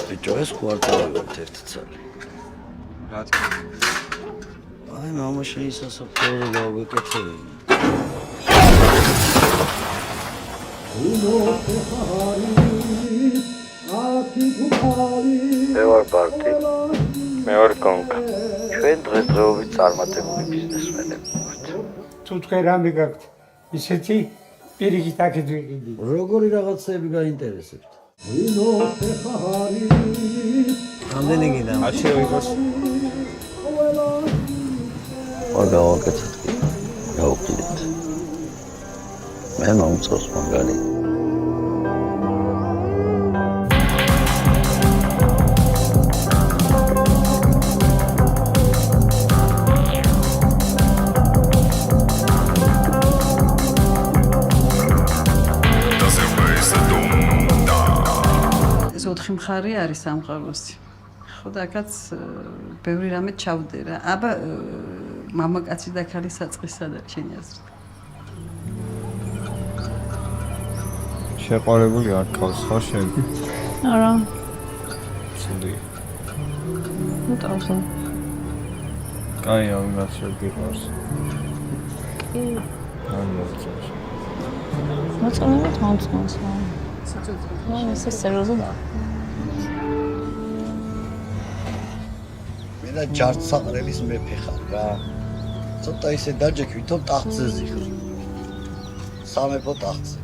ბიჭო, ეს კვარტალივით ერთი ცალი. რა თქმა აი, მამა შეისასაფრთხო გავეკეთე. მე ვარ ბარტი. მე ვარ კონკა. ჩვენ დღესდღეობით წარმატებული ბიზნესმენები ვართ. თუ თქვენ რამე გაქვთ ისეთი პირიქით აქეთ ვიყიდი. როგორი რაღაცები გაინტერესებთ? რამდენი გინდა? აშია ვიყოს. ვარ გავაკეთეთ კი. გავუყიდეთ. მე მომწონს მაგარი. ეს 4 მხარე არის სამყაროსი. ხო და აქაც ბევრი რამე ჩავდე რა. აბა მამაკაცი და ქალი საწყისად არის შენი აზრით. შეყვარებული არ გყავს ხარ შენ? არა, ცუდი. მოტავსო. კაი, ამას რა გიყავს? კი, არ მოწონს. მოწონებთ მომწონს. ну, ეს სერიოზულია. მე და ჯარცაყრელის მეფე ხარ რა. ცოტა ისე დაჯექ, ვითომ ტახტზე ზიხრი. სამეფო ტახტზე.